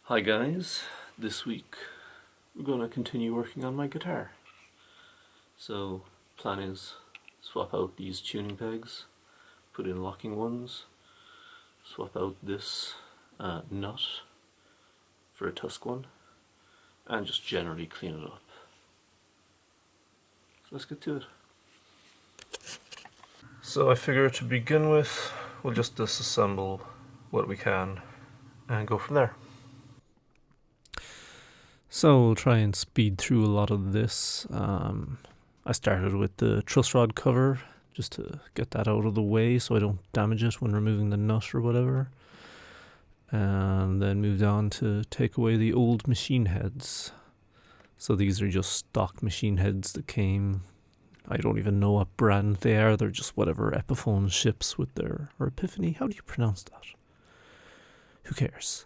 Hi guys, this week we're going to continue working on my guitar. So, plan is swap out these tuning pegs, put in locking ones, swap out this nut for a tusk one, and just generally clean it up. So let's get to it. So I figure to begin with, we'll just disassemble what we can and go from there. So we'll try and speed through a lot of this. I started with the truss rod cover just to get that out of the way so I don't damage it when removing the nut or whatever. And then moved on to take away the old machine heads. So these are just stock machine heads that came. I don't even know what brand they are. They're just whatever Epiphone ships with their, or Epiphany. How do you pronounce that? Who cares?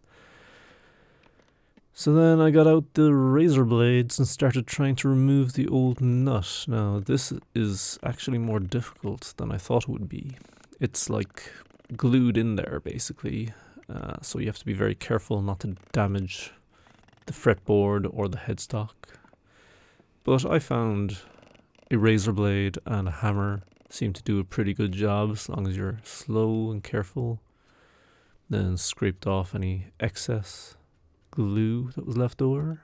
So then I got out the razor blades and started trying to remove the old nut. Now this is actually more difficult than I thought it would be. It's like glued in there basically, so you have to be very careful not to damage the fretboard or the headstock. But I found a razor blade and a hammer seem to do a pretty good job as long as you're slow and careful. Then scraped off any excess glue that was left over,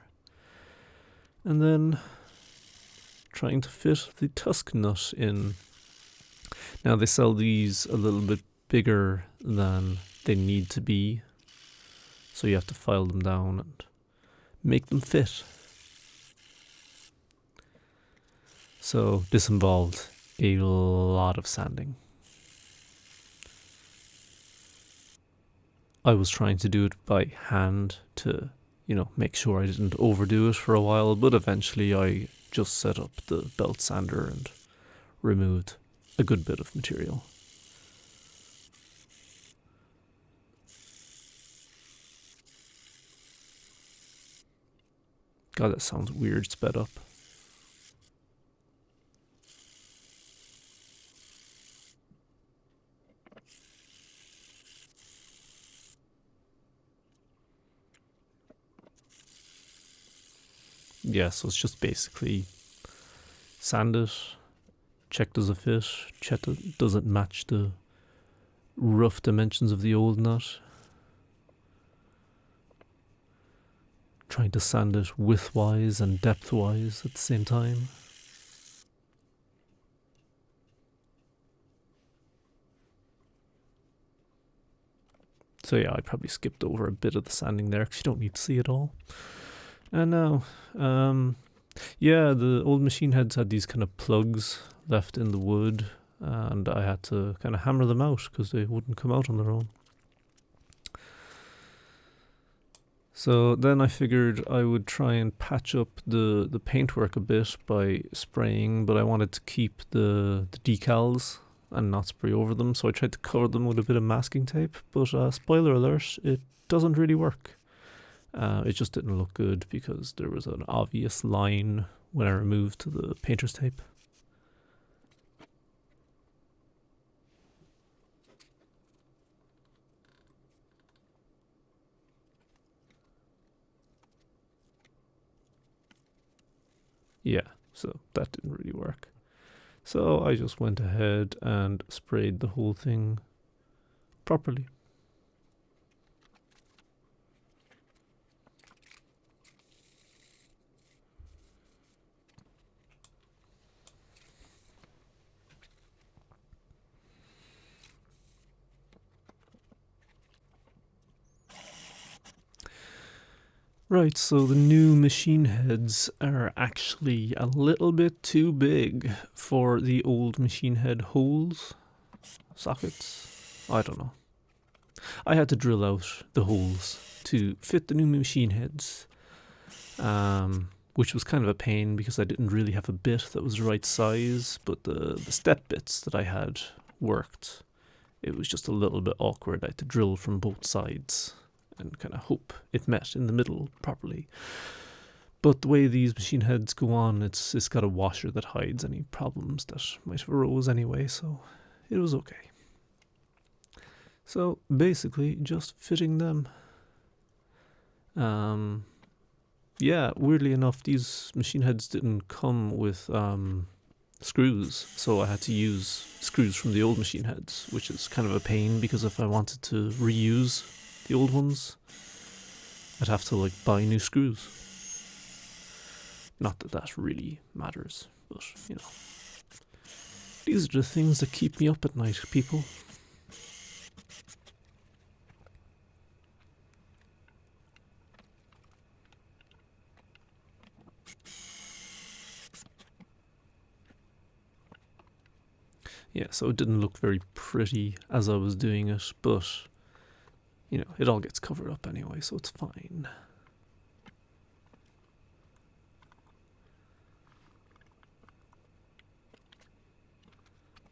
and then trying to fit the tusk nut in. Now they sell these a little bit bigger than they need to be, so you have to file them down and make them fit. So this involved a lot of sanding. I was trying to do it by hand to, make sure I didn't overdo it for a while, but eventually I just set up the belt sander and removed a good bit of material. God, that sounds weird sped up. Yeah, so it's just basically sand it, check does it fit, check does it match the rough dimensions of the old nut. Trying to sand it width-wise and depth-wise at the same time. So yeah, I probably skipped over a bit of the sanding there because you don't need to see it all. And now, the old machine heads had these kind of plugs left in the wood, and I had to kind of hammer them out because they wouldn't come out on their own. So then I figured I would try and patch up the paintwork a bit by spraying, but I wanted to keep the decals and not spray over them, so I tried to cover them with a bit of masking tape, but spoiler alert, it doesn't really work. It just didn't look good because there was an obvious line when I removed the painter's tape. Yeah, so that didn't really work. So I just went ahead and sprayed the whole thing properly. Right, so the new machine heads are actually a little bit too big for the old machine head holes, sockets, I don't know. I had to drill out the holes to fit the new machine heads, which was kind of a pain because I didn't really have a bit that was the right size, but the step bits that I had worked. It was just a little bit awkward. I had to drill from both sides and kind of hope it met in the middle properly. But the way these machine heads go on, it's got a washer that hides any problems that might have arose anyway, so it was okay. So basically just fitting them. Yeah, weirdly enough, these machine heads didn't come with screws, so I had to use screws from the old machine heads, which is kind of a pain because if I wanted to reuse the old ones, I'd have to like buy new screws. Not that that really matters, but you know. These are the things that keep me up at night, people. Yeah, so it didn't look very pretty as I was doing it, but you know, it all gets covered up anyway, so it's fine.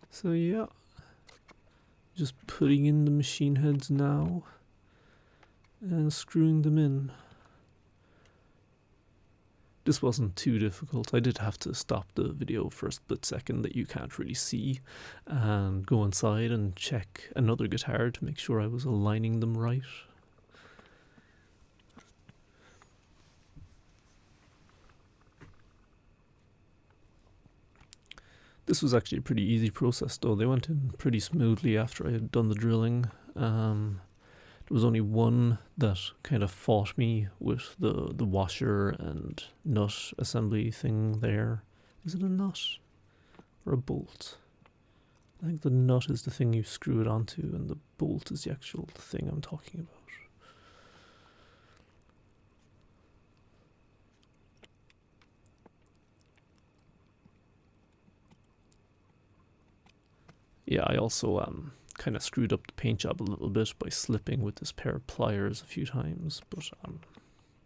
So yeah, just putting in the machine heads now and screwing them in. This wasn't too difficult. I did have to stop the video for a split second that you can't really see and go inside and check another guitar to make sure I was aligning them right. This was actually a pretty easy process though. They went in pretty smoothly after I had done the drilling. There was only one that kind of fought me with the washer and nut assembly thing there. Is it a nut or a bolt? I think the nut is the thing you screw it onto and the bolt is the actual thing I'm talking about. Yeah, I also kind of screwed up the paint job a little bit by slipping with this pair of pliers a few times, but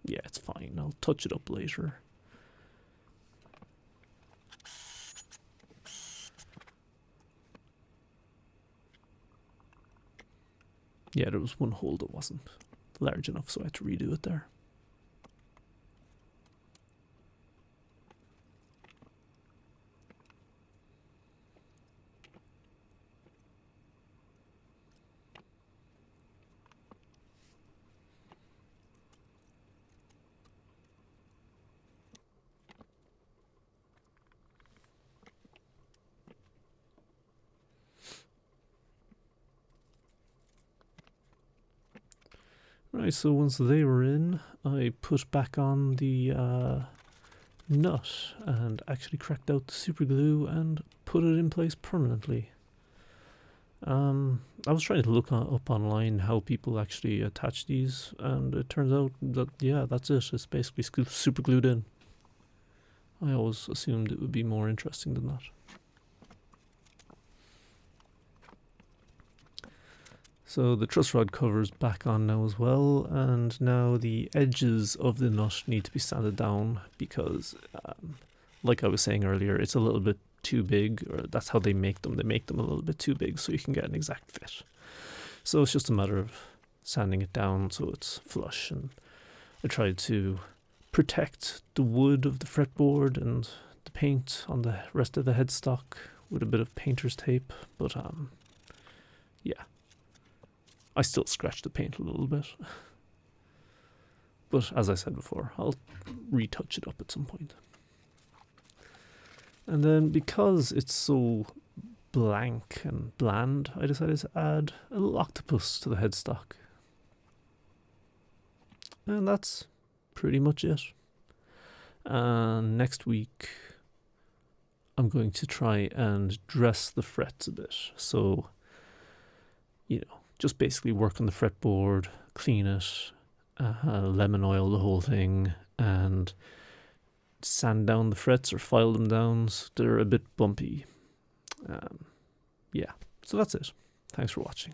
yeah, it's fine. I'll touch it up later. Yeah, there was one hole that wasn't large enough, so I had to redo it there. Right, so once they were in, I put back on the nut and actually cracked out the super glue and put it in place permanently. I was trying to look up online how people actually attach these, and it turns out that yeah, that's it. It's basically super glued in. I always assumed it would be more interesting than that. So the truss rod cover's back on now as well, and now the edges of the nut need to be sanded down because, like I was saying earlier, it's a little bit too big, or that's how they make them. They make them a little bit too big so you can get an exact fit. So it's just a matter of sanding it down so it's flush, and I tried to protect the wood of the fretboard and the paint on the rest of the headstock with a bit of painter's tape, but yeah. I still scratch the paint a little bit. But as I said before, I'll retouch it up at some point. And then because it's so blank and bland, I decided to add a little octopus to the headstock. And that's pretty much it. And next week, I'm going to try and dress the frets a bit. So, you know, just basically work on the fretboard, clean it, lemon oil the whole thing, and sand down the frets or file them down so they're a bit bumpy. Yeah, so that's it. Thanks for watching.